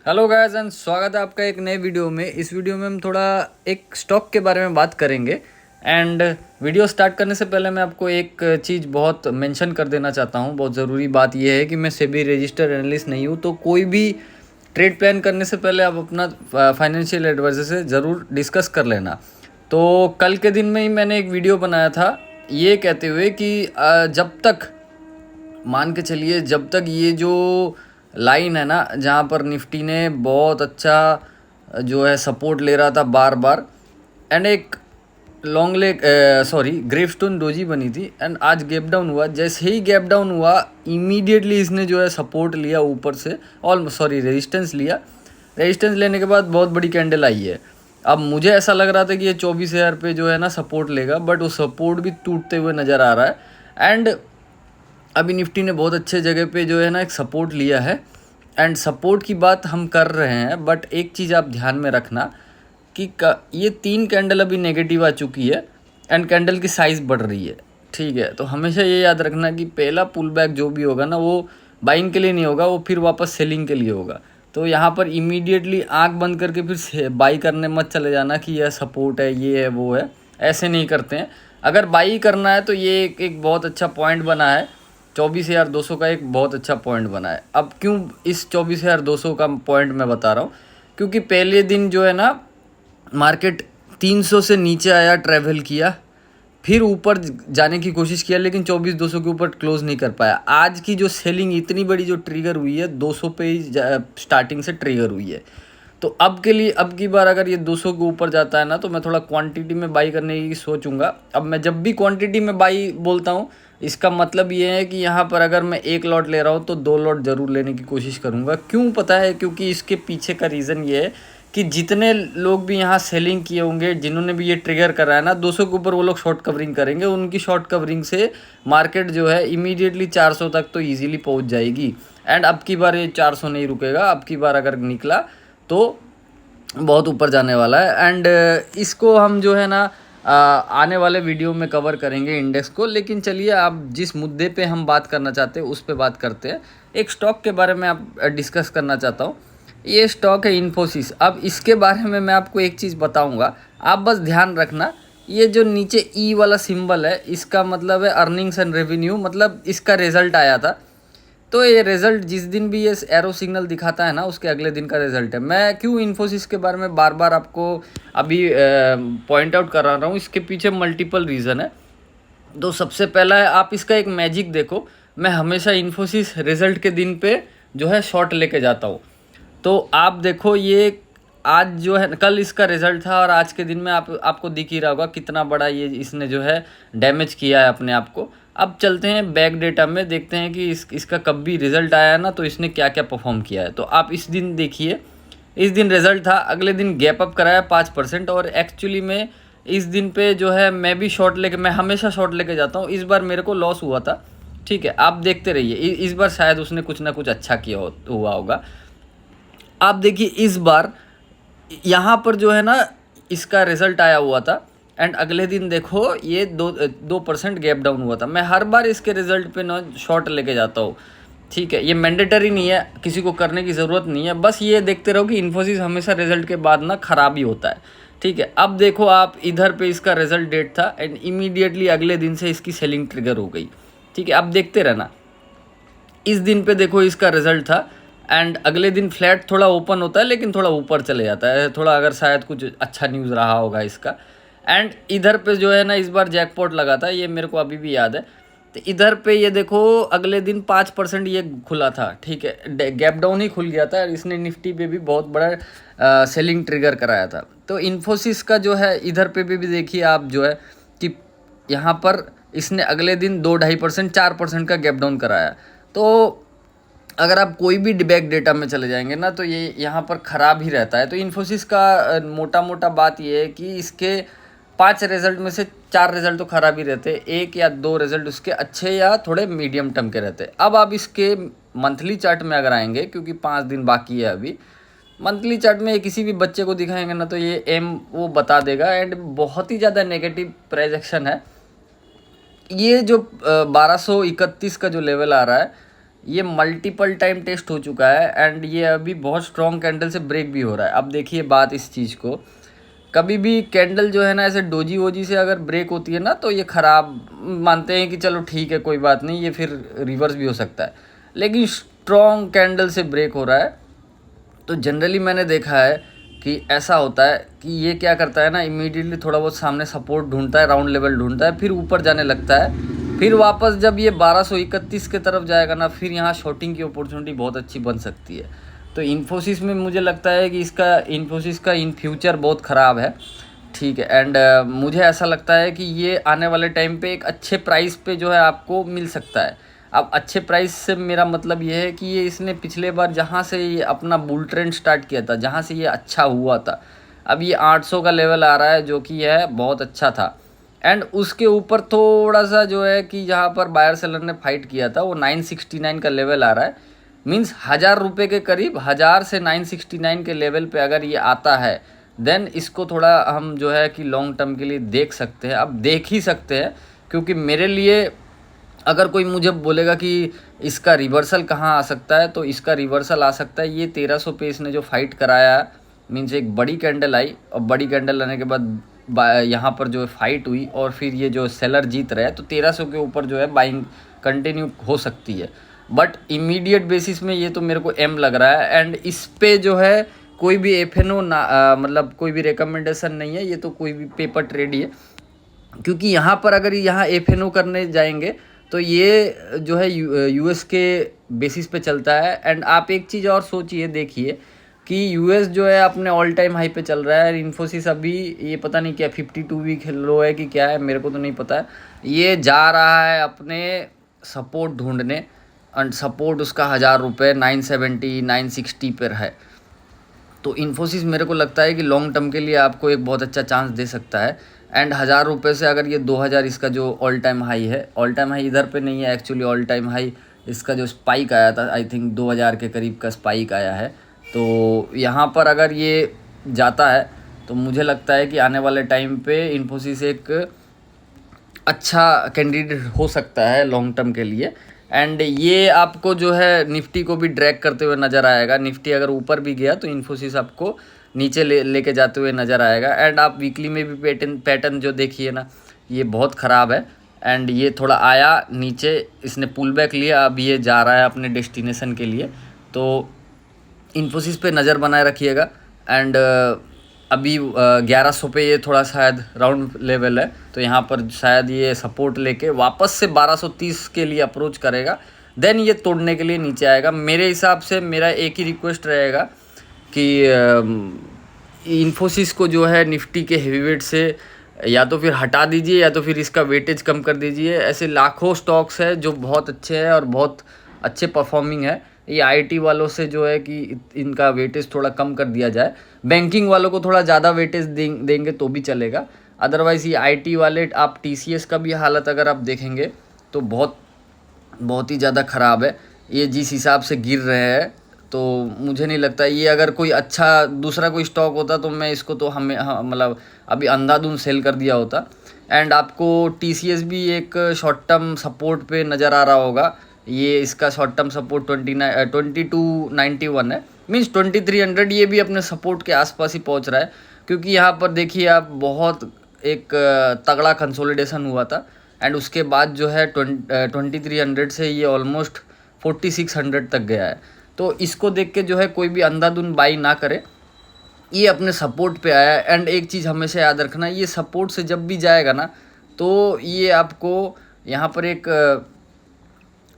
Hello guys and स्वागत है आपका एक नए वीडियो में। इस वीडियो में हम थोड़ा एक स्टॉक के बारे में बात करेंगे। एंड वीडियो स्टार्ट करने से पहले मैं आपको एक चीज़ बहुत मेंशन कर देना चाहता हूँ। बहुत ज़रूरी बात यह है कि मैं सेबी रजिस्टर्ड एनालिस्ट नहीं हूँ, तो कोई भी ट्रेड प्लान करने से पहले आप अपना फाइनेंशियल एडवाइजर से ज़रूर डिस्कस कर लेना। तो कल के दिन में ही मैंने एक वीडियो बनाया था ये कहते हुए कि जब तक मान के चलिए, जब तक ये जो लाइन है ना जहाँ पर निफ्टी ने बहुत अच्छा जो है सपोर्ट ले रहा था बार बार, एंड एक लॉन्ग लेग ग्रेवस्टोन डोजी बनी थी एंड आज गैप डाउन हुआ। जैसे ही गैप डाउन हुआ इमीडिएटली इसने जो है सपोर्ट लिया ऊपर से, रेजिस्टेंस लिया। रेजिस्टेंस लेने के बाद बहुत बड़ी कैंडल आई है। अब मुझे ऐसा लग रहा था कि ये 24,000 पे जो है ना सपोर्ट लेगा, बट वो सपोर्ट भी टूटते हुए नज़र आ रहा है। एंड अभी निफ्टी ने बहुत अच्छे जगह पे जो है ना एक सपोर्ट लिया है। एंड सपोर्ट की बात हम कर रहे हैं, बट एक चीज़ आप ध्यान में रखना कि ये 3 कैंडल अभी नेगेटिव आ चुकी है एंड कैंडल की साइज़ बढ़ रही है। ठीक है, तो हमेशा ये याद रखना कि पहला पुल बैक जो भी होगा ना वो बाइंग के लिए नहीं होगा, वो फिर वापस सेलिंग के लिए होगा। तो यहाँ पर इमीडिएटली आंख बंद करके फिर बाई करने मत चले जाना कि यह सपोर्ट है, ये है, वो है। ऐसे नहीं करते हैं। अगर बाई करना है तो ये एक बहुत अच्छा पॉइंट बना है। 24,200 का एक बहुत अच्छा पॉइंट बना है। अब क्यों इस 24,200 का पॉइंट मैं बता रहा हूँ, क्योंकि पहले दिन जो है ना मार्केट 300 से नीचे आया, ट्रैवल किया, फिर ऊपर जाने की कोशिश किया, लेकिन 24,200 के ऊपर क्लोज नहीं कर पाया। आज की जो सेलिंग इतनी बड़ी जो ट्रिगर हुई है 200 पे ही स्टार्टिंग से ट्रिगर हुई है। तो अब के लिए अब की बार अगर ये 200 के ऊपर जाता है ना तो मैं थोड़ा क्वांटिटी में बाई करने की सोचूंगा। अब मैं जब भी क्वांटिटी में बाई बोलता हूँ, इसका मतलब ये है कि यहाँ पर अगर मैं 1 लॉट ले रहा हूँ तो 2 लॉट ज़रूर लेने की कोशिश करूँगा। क्यों पता है? क्योंकि इसके पीछे का रीज़न ये है कि जितने लोग भी यहाँ सेलिंग किए होंगे, जिन्होंने भी ये ट्रिगर करा है ना 200 के ऊपर, वो लोग शॉर्ट कवरिंग करेंगे। उनकी शॉर्ट कवरिंग से मार्केट जो है इमीडिएटली 400 तक तो ईजिली पहुँच जाएगी। एंड अब की बार ये 400 नहीं रुकेगा। अब की बार अगर निकला तो बहुत ऊपर जाने वाला है। एंड इसको हम जो है ना आने वाले वीडियो में कवर करेंगे इंडेक्स को। लेकिन चलिए, आप जिस मुद्दे पे हम बात करना चाहते हैं उस पे बात करते हैं। एक स्टॉक के बारे में आप डिस्कस करना चाहता हूँ। ये स्टॉक है इन्फोसिस। अब इसके बारे में मैं आपको एक चीज़ बताऊँगा, आप बस ध्यान रखना। ये जो नीचे ई वाला सिंबल है, इसका मतलब है अर्निंग्स एंड रेवेन्यू, मतलब इसका रिजल्ट आया था। तो ये रिज़ल्ट जिस दिन भी ये एरो सिग्नल दिखाता है ना, उसके अगले दिन का रिज़ल्ट है। मैं क्यों इन्फोसिस के बारे में बार बार आपको अभी पॉइंट आउट कर रहा हूँ, इसके पीछे मल्टीपल रीज़न है। तो सबसे पहला है, आप इसका एक मैजिक देखो। मैं हमेशा इन्फोसिस रिज़ल्ट के दिन पे जो है शॉर्ट लेके जाता हूँ। तो आप देखो, ये आज जो है, कल इसका रिज़ल्ट था और आज के दिन में आपको दिख ही रहा होगा कितना बड़ा ये इसने जो है डैमेज किया है अपने आप को। अब चलते हैं बैक डेटा में, देखते हैं कि इसका कब भी रिज़ल्ट आया ना तो इसने क्या क्या परफॉर्म किया है। तो आप इस दिन देखिए, इस दिन रिज़ल्ट था, अगले दिन गैप अप कराया 5%। और एक्चुअली में इस दिन पे जो है मैं भी शॉर्ट लेके, मैं हमेशा शॉर्ट लेके जाता हूँ। इस बार मेरे को लॉस हुआ था। ठीक है, आप देखते रहिए, इस बार शायद उसने कुछ ना कुछ अच्छा किया हुआ होगा। आप देखिए, इस बार यहाँ पर जो है ना इसका रिज़ल्ट आया हुआ था एंड अगले दिन देखो ये 2% गैप डाउन हुआ था। मैं हर बार इसके रिज़ल्ट पे ना शॉर्ट लेके जाता हूँ। ठीक है, ये मैंडेटरी नहीं है, किसी को करने की ज़रूरत नहीं है। बस ये देखते रहो कि इन्फोसिस हमेशा रिज़ल्ट के बाद ना ख़राब ही होता है। ठीक है, अब देखो आप इधर पे इसका रिज़ल्ट डेट था एंड इमीडिएटली अगले दिन से इसकी सेलिंग ट्रिगर हो गई। ठीक है, अब देखते रहना। इस दिन पे देखो इसका रिज़ल्ट था एंड अगले दिन फ्लैट थोड़ा ओपन होता है, लेकिन थोड़ा ऊपर चले जाता है थोड़ा, अगर शायद कुछ अच्छा न्यूज़ रहा होगा इसका। एंड इधर पे जो है ना इस बार जैकपॉट लगा था, ये मेरे को अभी भी याद है। तो इधर पे ये देखो अगले दिन 5% ये खुला था। ठीक है, गैप डाउन ही खुल गया था और इसने निफ्टी पे भी बहुत बड़ा सेलिंग ट्रिगर कराया था। तो इन्फोसिस का जो है इधर पे भी देखिए आप जो है कि यहाँ पर इसने अगले दिन 2-2.5% 4% का गैप डाउन कराया। तो अगर आप कोई भी बैक डेटा में चले जाएंगे ना तो ये यहाँ पर ख़राब ही रहता है। तो इन्फोसिस का मोटा मोटा बात ये है कि इसके 5 रिज़ल्ट में से 4 रिज़ल्ट तो ख़राब ही रहते, 1 या 2 रिज़ल्ट उसके अच्छे या थोड़े मीडियम टर्म के रहते। अब आप इसके मंथली चार्ट में अगर आएंगे, क्योंकि 5 दिन बाकी है अभी, मंथली चार्ट में किसी भी बच्चे को दिखाएंगे ना तो ये एम वो बता देगा एंड बहुत ही ज़्यादा नेगेटिव प्रोजेक्शन है। ये जो 1231 का जो लेवल आ रहा है, ये मल्टीपल टाइम टेस्ट हो चुका है एंड ये अभी बहुत स्ट्रॉन्ग कैंडल से ब्रेक भी हो रहा है। अब देखिए बात इस चीज़ को, कभी भी कैंडल जो है ना ऐसे डोजी वोजी से अगर ब्रेक होती है ना तो ये ख़राब मानते हैं कि चलो ठीक है कोई बात नहीं, ये फिर रिवर्स भी हो सकता है। लेकिन स्ट्रॉन्ग कैंडल से ब्रेक हो रहा है तो जनरली मैंने देखा है कि ऐसा होता है कि ये क्या करता है ना, इमीडिएटली थोड़ा बहुत सामने सपोर्ट ढूंढता है, राउंड लेवल ढूंढता है, फिर ऊपर जाने लगता है, फिर वापस जब ये 1231 के तरफ जाएगा ना, फिर यहाँ शॉर्टिंग की अपॉर्चुनिटी बहुत अच्छी बन सकती है। तो इन्फोसिस में मुझे लगता है कि इन्फोसिस का इन फ्यूचर बहुत ख़राब है, ठीक है। एंड मुझे ऐसा लगता है कि ये आने वाले टाइम पे एक अच्छे प्राइस पे जो है आपको मिल सकता है। अब अच्छे प्राइस से मेरा मतलब ये है कि ये इसने पिछले बार जहाँ से ये अपना बुल ट्रेंड स्टार्ट किया था, जहाँ से ये अच्छा हुआ था, अब ये 800 का लेवल आ रहा है जो कि है बहुत अच्छा था। एंड उसके ऊपर थोड़ा सा जो है कि जहाँ पर बायर सेलर ने फाइट किया था वो 969 का लेवल आ रहा है। मीन्स 1000 रुपये के करीब, 1000 से 969 के लेवल पे अगर ये आता है देन इसको थोड़ा हम जो है कि लॉन्ग टर्म के लिए देख सकते हैं। अब देख ही सकते हैं क्योंकि मेरे लिए अगर कोई मुझे बोलेगा कि इसका रिवर्सल कहाँ आ सकता है, तो इसका रिवर्सल आ सकता है ये 1300 पे इसने जो फाइट कराया, मीन्स एक बड़ी कैंडल आई और बड़ी कैंडल आने के बाद यहाँ पर जो है फाइट हुई और फिर ये जो सेलर जीत रहे हैं तो 1300 के ऊपर जो है बाइंग कंटिन्यू हो सकती है। बट इमीडिएट बेसिस में ये तो मेरे को एम लग रहा है एंड इस पे जो है कोई भी एफएनओ ना मतलब कोई भी रिकमेंडेशन नहीं है, ये तो कोई भी पेपर ट्रेड ही है। क्योंकि यहाँ पर अगर यहाँ एफएनओ करने जाएंगे तो ये जो है यूएस के बेसिस पे चलता है। एंड आप एक चीज़ और सोचिए, देखिए कि यूएस जो है अपने ऑल टाइम हाई पे चल रहा है, इन्फोसिस अभी ये पता नहीं क्या 52 वीक लो है कि क्या है, मेरे को तो नहीं पता है। ये जा रहा है अपने सपोर्ट ढूंढने एंड सपोर्ट उसका 1000 रुपये 970 960 पर है। तो इन्फोसिस मेरे को लगता है कि लॉन्ग टर्म के लिए आपको एक बहुत अच्छा चांस दे सकता है। एंड 1000 रुपये से अगर ये 2000 इसका जो ऑल टाइम हाई है, ऑल टाइम हाई इधर पे नहीं है एक्चुअली, ऑल टाइम हाई इसका जो स्पाइक आया था आई थिंक 2000 के करीब का स्पाइक आया है। तो यहाँ पर अगर ये जाता है तो मुझे लगता है कि आने वाले टाइम पे इन्फोसिस एक अच्छा कैंडिडेट हो सकता है लॉन्ग टर्म के लिए। एंड ये आपको जो है निफ्टी को भी ड्रैग करते हुए नज़र आएगा। निफ्टी अगर ऊपर भी गया तो इन्फोसिस आपको नीचे लेके जाते हुए नज़र आएगा। एंड आप वीकली में भी पैटर्न जो देखिए ना, ये बहुत ख़राब है। एंड ये थोड़ा आया नीचे, इसने पुल बैक लिया, अब ये जा रहा है अपने डेस्टिनेशन के लिए। तो इन्फोसिस पे नज़र बनाए रखिएगा। एंड अभी 1100 पे ये थोड़ा शायद राउंड लेवल है, तो यहाँ पर शायद ये सपोर्ट लेके वापस से 1230 के लिए अप्रोच करेगा, देन ये तोड़ने के लिए नीचे आएगा। मेरे हिसाब से मेरा एक ही रिक्वेस्ट रहेगा कि इन्फोसिस को जो है निफ्टी के हेवीवेट से या तो फिर हटा दीजिए या तो फिर इसका वेटेज कम कर दीजिए। ऐसे लाखों स्टॉक्स है जो बहुत अच्छे हैं और बहुत अच्छे परफॉर्मिंग है। ये आईटी वालों से जो है कि इनका वेटेज थोड़ा कम कर दिया जाए, बैंकिंग वालों को थोड़ा ज़्यादा वेटेज देंगे तो भी चलेगा। अदरवाइज़ ये आईटी वाले, आप टीसीएस का भी हालत अगर आप देखेंगे तो बहुत ही ज़्यादा ख़राब है। ये जिस हिसाब से गिर रहे हैं तो मुझे नहीं लगता, ये अगर कोई अच्छा दूसरा कोई स्टॉक होता तो मैं इसको तो मतलब अभी अंधाधुंध सेल कर दिया होता। एंड आपको टीसीएस भी एक शॉर्ट टर्म सपोर्ट पे नज़र आ रहा होगा। ये इसका शॉर्ट टर्म सपोर्ट 2291 है, मीन्स 2300, ये भी अपने सपोर्ट के आसपास ही पहुंच रहा है। क्योंकि यहाँ पर देखिए आप बहुत एक तगड़ा कंसोलिडेशन हुआ था एंड उसके बाद जो है 2300 से ये ऑलमोस्ट 4600 तक गया है। तो इसको देख के जो है कोई भी अंधाधुंध बाई ना करे, ये अपने सपोर्ट पे आया। एंड एक चीज़ हमेशा याद रखना, ये सपोर्ट से जब भी जाएगा ना तो ये आपको यहाँ पर एक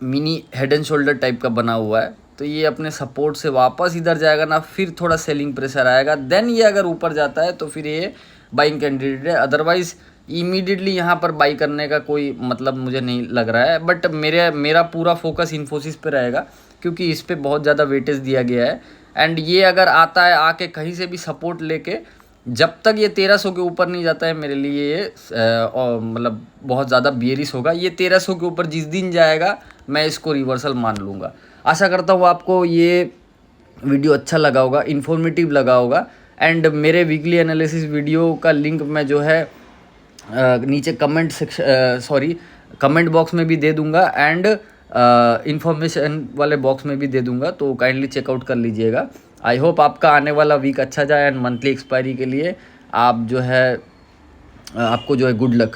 mini head and shoulder type का बना हुआ है, तो ये अपने सपोर्ट से वापस इधर जाएगा ना, फिर थोड़ा सेलिंग प्रेशर आएगा, देन ये अगर ऊपर जाता है तो फिर ये बाइंग कैंडिडेट है। अदरवाइज़ इमीडिएटली यहाँ पर बाई करने का कोई मतलब मुझे नहीं लग रहा है। बट मेरा पूरा फोकस इन्फोसिस पे रहेगा क्योंकि इस पर बहुत ज़्यादा वेटेज दिया गया है। एंड ये अगर आता है आके कहीं से भी सपोर्ट लेके, जब तक ये 1300 के ऊपर नहीं जाता है मेरे लिए ये मतलब बहुत ज़्यादा बियरिश होगा। ये 1300 के ऊपर जिस दिन जाएगा मैं इसको रिवर्सल मान लूँगा। आशा करता हूँ आपको ये वीडियो अच्छा लगा होगा, इन्फॉर्मेटिव लगा होगा। एंड मेरे वीकली एनालिसिस वीडियो का लिंक मैं जो है नीचे कमेंट बॉक्स में भी दे दूँगा। एंड इन्फॉर्मेशन वाले बॉक्स में भी दे दूंगा, तो काइंडली चेकआउट कर लीजिएगा। आई होप आपका आने वाला वीक अच्छा जाए एंड मंथली एक्सपायरी के लिए आप जो है आपको जो है गुड लक।